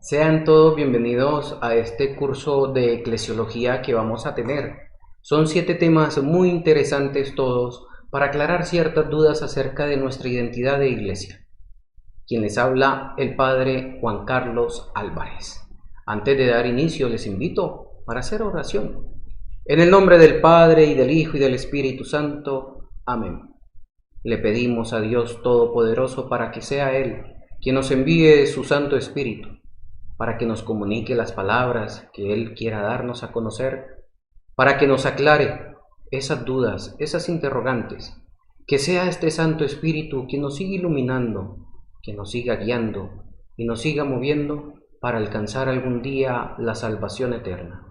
Sean todos bienvenidos a este curso de eclesiología que vamos a tener. Son 7 temas muy interesantes todos para aclarar ciertas dudas acerca de nuestra identidad de iglesia. Quien les habla, el Padre Juan Carlos Álvarez. Antes de dar inicio, les invito para hacer oración. En el nombre del Padre, y del Hijo, y del Espíritu Santo. Amén. Le pedimos a Dios Todopoderoso para que sea Él quien nos envíe su Santo Espíritu, para que nos comunique las palabras que Él quiera darnos a conocer, para que nos aclare esas dudas, esas interrogantes, que sea este Santo Espíritu quien nos siga iluminando, que nos siga guiando y nos siga moviendo para alcanzar algún día la salvación eterna.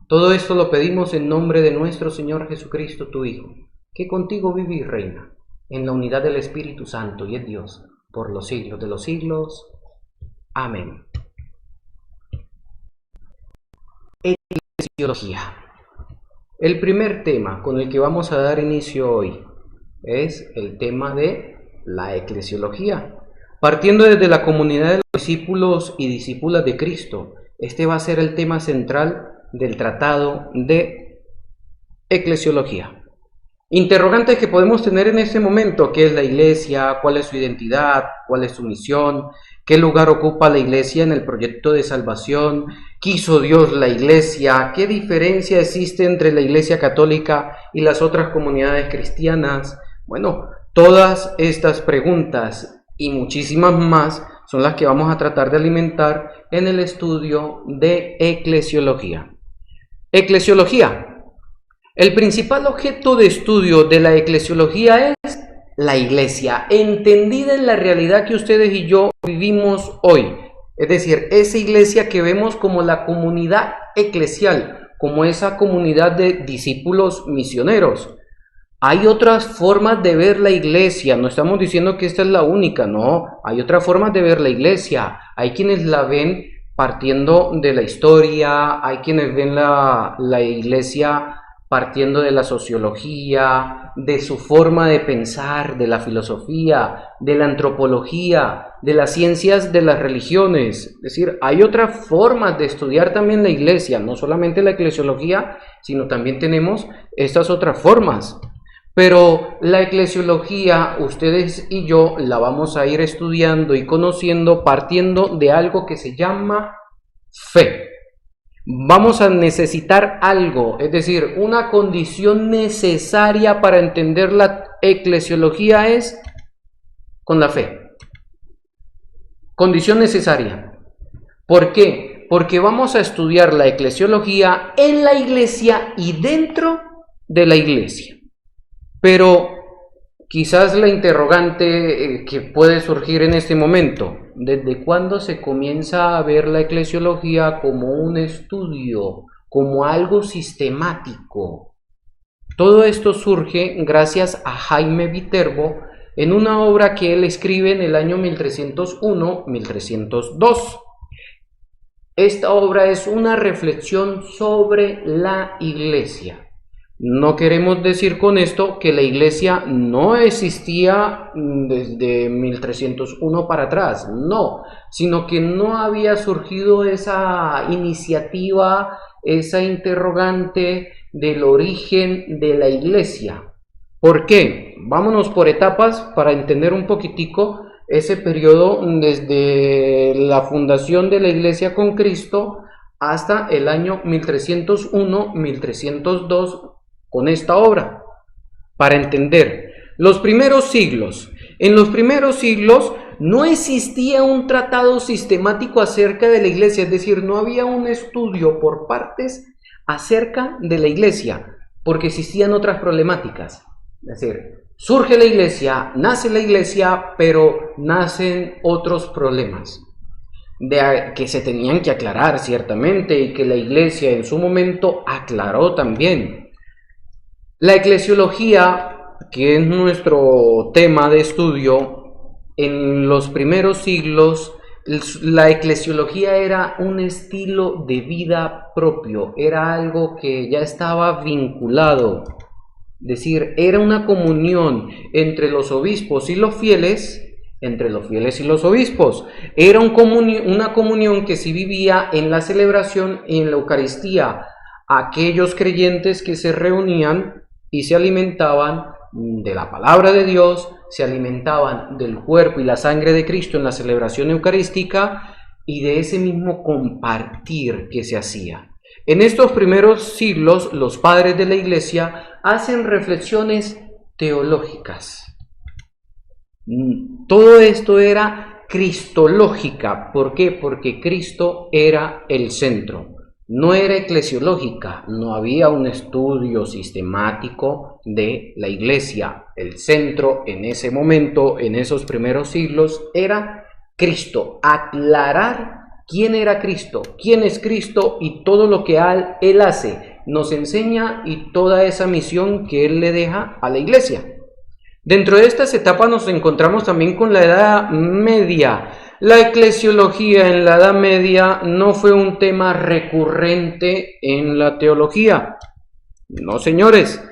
Todo esto lo pedimos en nombre de nuestro Señor Jesucristo, tu Hijo, que contigo vive y reina, en la unidad del Espíritu Santo y es Dios, por los siglos de los siglos. Amén. Eclesiología. El primer tema con el que vamos a dar inicio hoy es el tema de la eclesiología. Partiendo desde la comunidad de los discípulos y discípulas de Cristo, este va a ser el tema central del tratado de eclesiología. Interrogantes que podemos tener en este momento: ¿qué es la iglesia? ¿Cuál es su identidad? ¿Cuál es su misión? ¿Qué lugar ocupa la iglesia en el proyecto de salvación? ¿Qué hizo Dios la iglesia? ¿Qué diferencia existe entre la iglesia católica y las otras comunidades cristianas? Bueno, todas estas preguntas y muchísimas más son las que vamos a tratar de alimentar en el estudio de eclesiología. Eclesiología. El principal objeto de estudio de la eclesiología es la iglesia, entendida en la realidad que ustedes y yo vivimos hoy. Es decir, esa iglesia que vemos como la comunidad eclesial, como esa comunidad de discípulos misioneros. Hay otras formas de ver la iglesia, no estamos diciendo que esta es la única, no, hay otras formas de ver la iglesia. Hay quienes la ven partiendo de la historia, hay quienes ven la iglesia partiendo de la sociología, de su forma de pensar, de la filosofía, de la antropología, de las ciencias de las religiones. Es decir, hay otras formas de estudiar también la iglesia, no solamente la eclesiología, sino también tenemos estas otras formas. Pero la eclesiología, ustedes y yo la vamos a ir estudiando y conociendo partiendo de algo que se llama fe. Vamos a necesitar algo, es decir, una condición necesaria para entender la eclesiología es con la fe. Condición necesaria. ¿Por qué? Porque vamos a estudiar la eclesiología en la iglesia y dentro de la iglesia. Pero quizás la interrogante que puede surgir en este momento: ¿desde cuándo se comienza a ver la eclesiología como un estudio, como algo sistemático? Todo esto surge gracias a Jaime Viterbo en una obra que él escribe en el año 1301-1302. Esta obra es una reflexión sobre la iglesia. No queremos decir con esto que la iglesia no existía desde 1301 para atrás, no, sino que no había surgido esa iniciativa, esa interrogante del origen de la iglesia. ¿Por qué? Vámonos por etapas para entender un poquitico ese periodo desde la fundación de la iglesia con Cristo hasta el año 1301-1302, con esta obra, para entender los primeros siglos. En los primeros siglos no existía un tratado sistemático acerca de la iglesia, es decir, no había un estudio por partes acerca de la iglesia, porque existían otras problemáticas. Es decir, surge la iglesia, pero nacen otros problemas que se tenían que aclarar ciertamente y que la iglesia en su momento aclaró también. La eclesiología, que es nuestro tema de estudio, en los primeros siglos, la eclesiología era un estilo de vida propio, era algo que ya estaba vinculado, es decir, era una comunión entre los obispos y los fieles entre los fieles y los obispos. Era una comunión que se vivía en la celebración y en la Eucaristía. Aquellos creyentes que se reunían y se alimentaban de la palabra de Dios, se alimentaban del cuerpo y la sangre de Cristo en la celebración eucarística y de ese mismo compartir que se hacía. En estos primeros siglos, los padres de la Iglesia hacen reflexiones teológicas. Todo esto era cristológica. ¿Por qué? Porque Cristo era el centro. No era eclesiológica, no había un estudio sistemático de la Iglesia. El centro en ese momento, en esos primeros siglos, era Cristo. Aclarar quién era Cristo, quién es Cristo y todo lo que Él hace, nos enseña y toda esa misión que Él le deja a la Iglesia. Dentro de estas etapas nos encontramos también con la Edad Media. La eclesiología en la Edad Media no fue un tema recurrente en la teología. No, señores,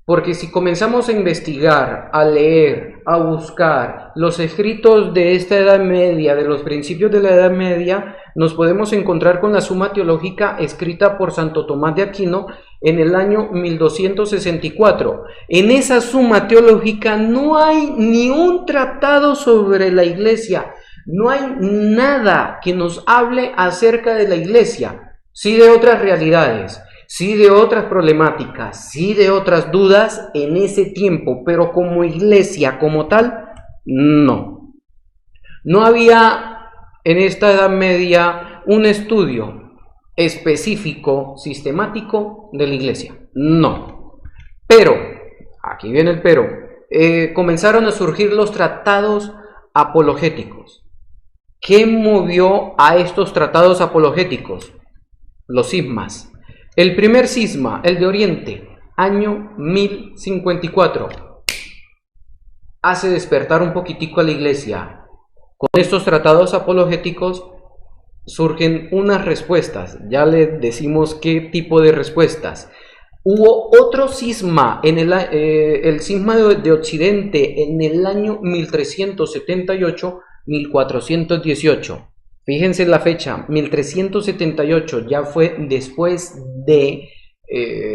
porque si comenzamos a investigar, a leer, a buscar los escritos de esta Edad Media, de los principios de la Edad Media, nos podemos encontrar con la Suma Teológica escrita por Santo Tomás de Aquino en el año 1264. En esa Suma Teológica no hay ni un tratado sobre la Iglesia. No hay nada que nos hable acerca de la Iglesia, sí de otras realidades, sí de otras problemáticas, sí de otras dudas en ese tiempo, pero como Iglesia como tal, no. No había en esta Edad Media un estudio específico, sistemático de la Iglesia, no. Pero, aquí viene el pero, comenzaron a surgir los tratados apologéticos. ¿Qué movió a estos tratados apologéticos? Los cismas. El primer cisma, el de Oriente, año 1054, hace despertar un poquitico a la Iglesia. Con estos tratados apologéticos surgen unas respuestas. Ya le decimos qué tipo de respuestas. Hubo otro cisma, el cisma de Occidente, en el año 1378-1418. Fíjense la fecha, 1378, ya fue después de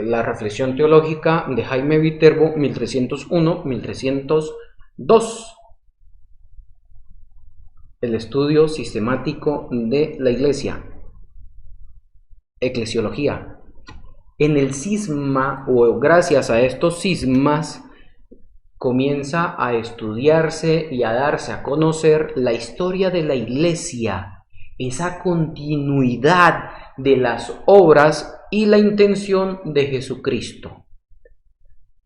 la reflexión teológica de Jaime Viterbo, 1301-1302. El estudio sistemático de la Iglesia, eclesiología. En el cisma, o gracias a estos cismas, comienza a estudiarse y a darse a conocer la historia de la Iglesia, esa continuidad de las obras y la intención de Jesucristo.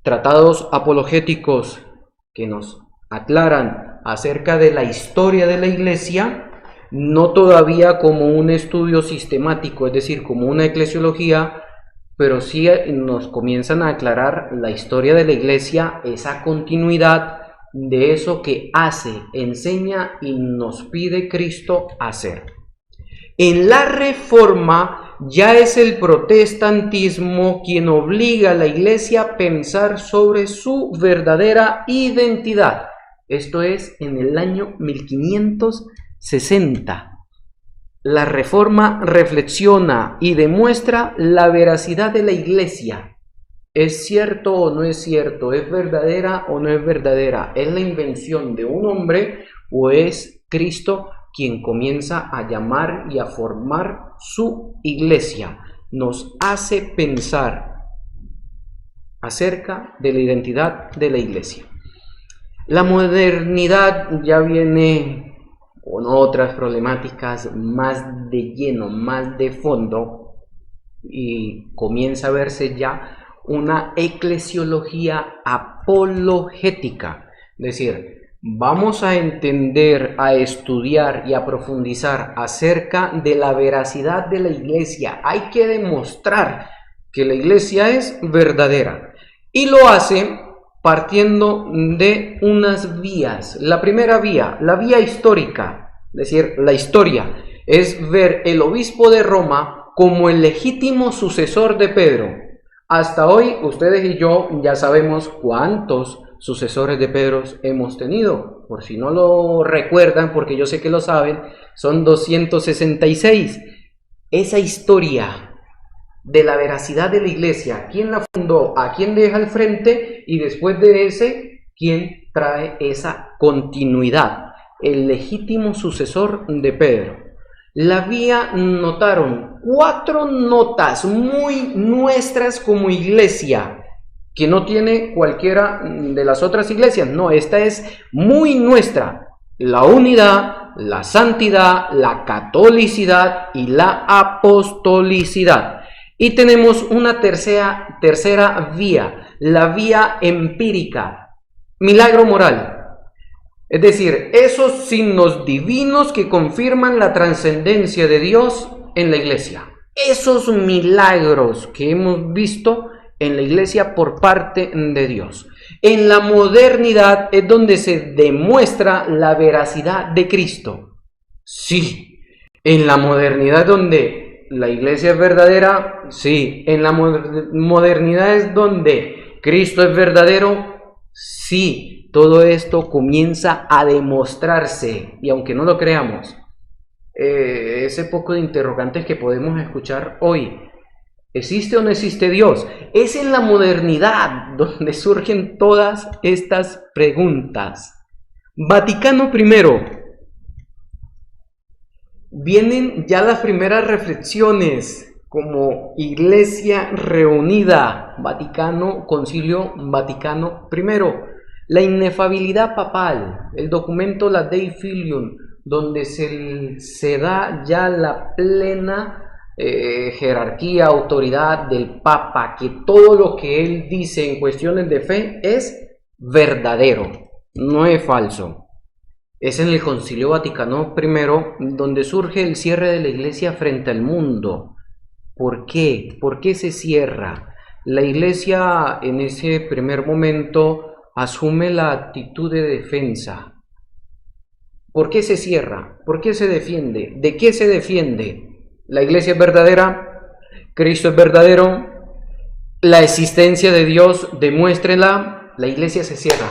Tratados apologéticos que nos aclaran acerca de la historia de la Iglesia, no todavía como un estudio sistemático, es decir, como una eclesiología, pero sí nos comienzan a aclarar la historia de la Iglesia, esa continuidad de eso que hace, enseña y nos pide Cristo hacer. En la Reforma ya es el protestantismo quien obliga a la Iglesia a pensar sobre su verdadera identidad. Esto es en el año 1560. La Reforma reflexiona y demuestra la veracidad de la Iglesia. ¿Es cierto o no es cierto? ¿Es verdadera o no es verdadera? ¿Es la invención de un hombre o es Cristo quien comienza a llamar y a formar su Iglesia? Nos hace pensar acerca de la identidad de la Iglesia. La modernidad ya viene con otras problemáticas más de lleno, más de fondo, y comienza a verse ya una eclesiología apologética. Es decir, vamos a entender, a estudiar y a profundizar acerca de la veracidad de la Iglesia. Hay que demostrar que la Iglesia es verdadera, y lo hace partiendo de unas vías. La primera vía, la vía histórica, es decir, la historia, es ver el obispo de Roma como el legítimo sucesor de Pedro. Hasta hoy, ustedes y yo ya sabemos cuántos sucesores de Pedro hemos tenido. Por si no lo recuerdan, porque yo sé que lo saben, son 266. Esa historia de la veracidad de la iglesia, quién la fundó, a quién deja al frente y después de ese, quién trae esa continuidad, el legítimo sucesor de Pedro. La vía notaron 4 notas muy nuestras como iglesia, que no tiene cualquiera de las otras iglesias. No, esta es muy nuestra: la unidad, la santidad, la catolicidad y la apostolicidad. Y tenemos una tercera vía, la vía empírica, milagro moral. Es decir, esos signos divinos que confirman la trascendencia de Dios en la iglesia. Esos milagros que hemos visto en la iglesia por parte de Dios. En la modernidad es donde se demuestra la veracidad de Cristo. Sí, en la modernidad donde la iglesia es verdadera, sí. En la modernidad es donde Cristo es verdadero, sí. Todo esto comienza a demostrarse, y aunque no lo creamos, ese poco de interrogantes que podemos escuchar hoy, ¿existe o no existe Dios? Es en la modernidad donde surgen todas estas preguntas. Vaticano I. Vienen ya las primeras reflexiones como iglesia reunida. Concilio Vaticano I. La inefabilidad papal, el documento La Dei Filium, donde se da ya la plena jerarquía, autoridad del Papa, que todo lo que él dice en cuestiones de fe es verdadero, no es falso. Es en el Concilio Vaticano I donde surge el cierre de la iglesia frente al mundo. ¿Por qué? ¿Por qué se cierra? La iglesia en ese primer momento asume la actitud de defensa. ¿Por qué se cierra? ¿Por qué se defiende? ¿De qué se defiende? La iglesia es verdadera, Cristo es verdadero, la existencia de Dios, demuéstrela. La iglesia se cierra,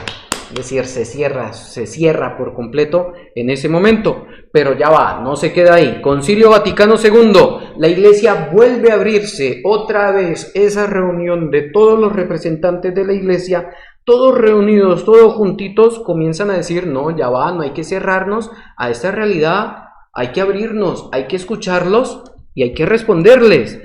es decir, se cierra por completo en ese momento. Pero ya va, no se queda ahí. Concilio Vaticano II, la iglesia vuelve a abrirse otra vez, esa reunión de todos los representantes de la iglesia, todos reunidos, todos juntitos, comienzan a decir: no, ya va, no hay que cerrarnos a esta realidad, hay que abrirnos, hay que escucharlos y hay que responderles.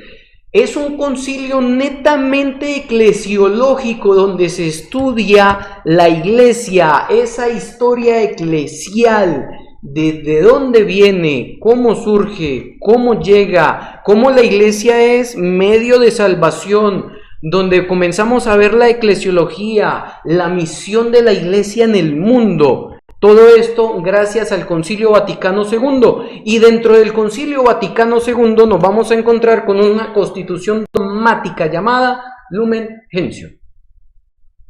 Es un concilio netamente eclesiológico donde se estudia la iglesia, esa historia eclesial, de dónde viene, cómo surge, cómo llega, cómo la iglesia es medio de salvación, donde comenzamos a ver la eclesiología, la misión de la iglesia en el mundo. Todo esto gracias al Concilio Vaticano II. Y dentro del Concilio Vaticano II nos vamos a encontrar con una constitución dogmática llamada Lumen Gentium.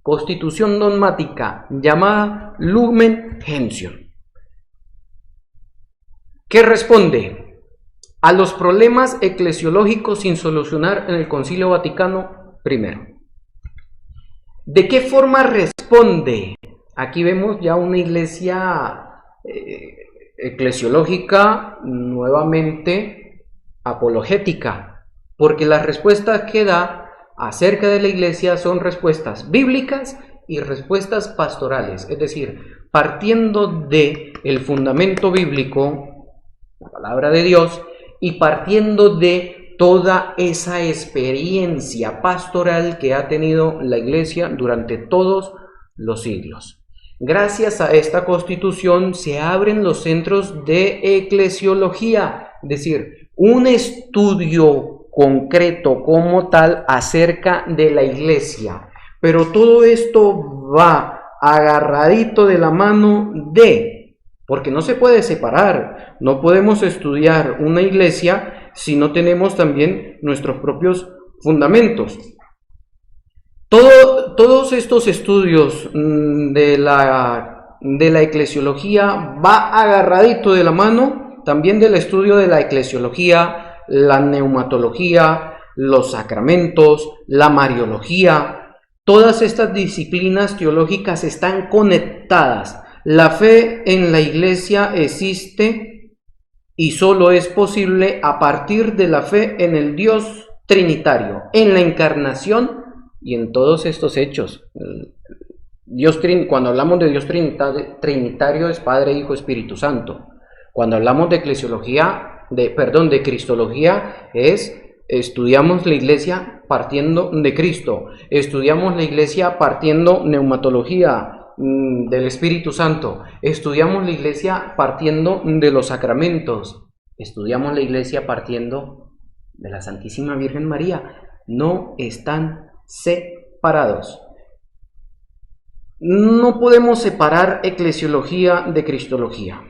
Constitución dogmática llamada Lumen Gentium. ¿Qué responde a los problemas eclesiológicos sin solucionar en el Concilio Vaticano I? ¿De qué forma responde? Aquí vemos ya una iglesia eclesiológica nuevamente apologética, porque las respuestas que da acerca de la iglesia son respuestas bíblicas y respuestas pastorales, es decir, partiendo de el fundamento bíblico, la palabra de Dios, y partiendo de toda esa experiencia pastoral que ha tenido la iglesia durante todos los siglos. Gracias a esta constitución se abren los centros de eclesiología, es decir, un estudio concreto como tal acerca de la iglesia. Pero todo esto va agarradito de la mano porque no se puede separar, no podemos estudiar una iglesia si no tenemos también nuestros propios fundamentos. Todos estos estudios de la eclesiología va agarradito de la mano también del estudio de la eclesiología, la neumatología, los sacramentos, la mariología. Todas estas disciplinas teológicas están conectadas. La fe en la Iglesia existe y solo es posible a partir de la fe en el Dios Trinitario, en la encarnación y en todos estos hechos. Cuando hablamos de Dios Trinitario es Padre, Hijo, Espíritu Santo. Cuando hablamos de de Cristología estudiamos la Iglesia partiendo de Cristo, estudiamos la Iglesia partiendo neumatología del Espíritu Santo, estudiamos la Iglesia partiendo de los sacramentos, estudiamos la Iglesia partiendo de la Santísima Virgen María. No están separados. No podemos separar eclesiología de cristología,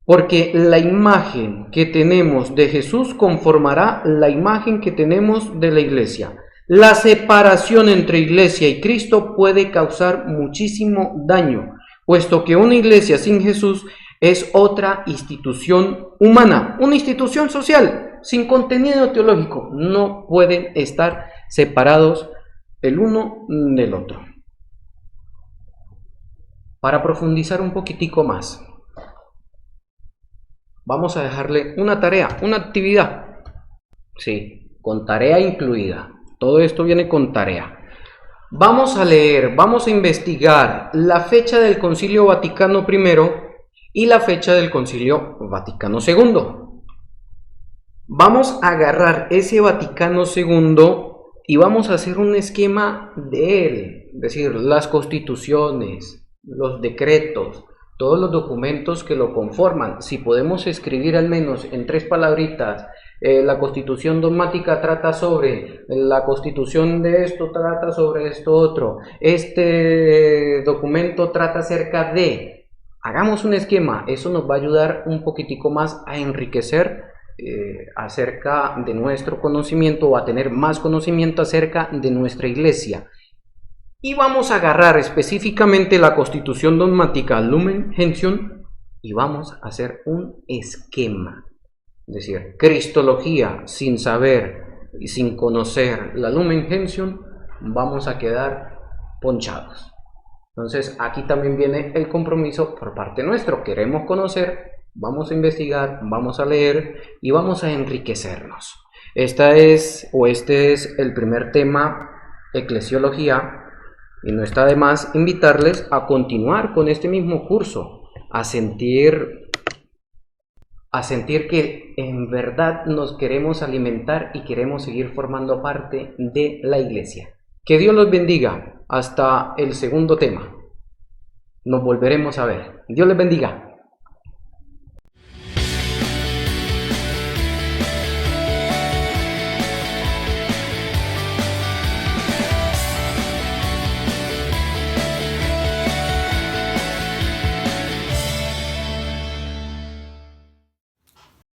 porque la imagen que tenemos de Jesús conformará la imagen que tenemos de la Iglesia. La separación entre Iglesia y Cristo puede causar muchísimo daño, puesto que una iglesia sin Jesús es otra institución humana, una institución social, sin contenido teológico. No pueden estar separados el uno del otro. Para profundizar un poquitico más, vamos a dejarle una tarea, una actividad. Sí, con tarea incluida. Todo esto viene con tarea. Vamos a leer, vamos a investigar la fecha del Concilio Vaticano I y la fecha del Concilio Vaticano II. Vamos a agarrar ese Vaticano II y vamos a hacer un esquema de él, es decir, las constituciones, los decretos, todos los documentos que lo conforman. Si podemos escribir al menos en 3 palabritas, la Constitución dogmática trata sobre, la Constitución de esto trata sobre esto otro, este documento trata acerca de, hagamos un esquema. Eso nos va a ayudar un poquitico más a enriquecer acerca de nuestro conocimiento, o a tener más conocimiento acerca de nuestra Iglesia. Y vamos a agarrar específicamente la Constitución dogmática Lumen Gentium y vamos a hacer un esquema. Es decir, cristología sin saber y sin conocer la Lumen Gentium, vamos a quedar ponchados. Entonces aquí también viene el compromiso por parte nuestro. Queremos conocer, vamos a investigar, vamos a leer y vamos a enriquecernos. Este es el primer tema, eclesiología. Y no está de más invitarles a continuar con este mismo curso, a sentir que en verdad nos queremos alimentar y queremos seguir formando parte de la Iglesia. Que Dios los bendiga. Hasta el segundo tema. Nos volveremos a ver. Dios les bendiga.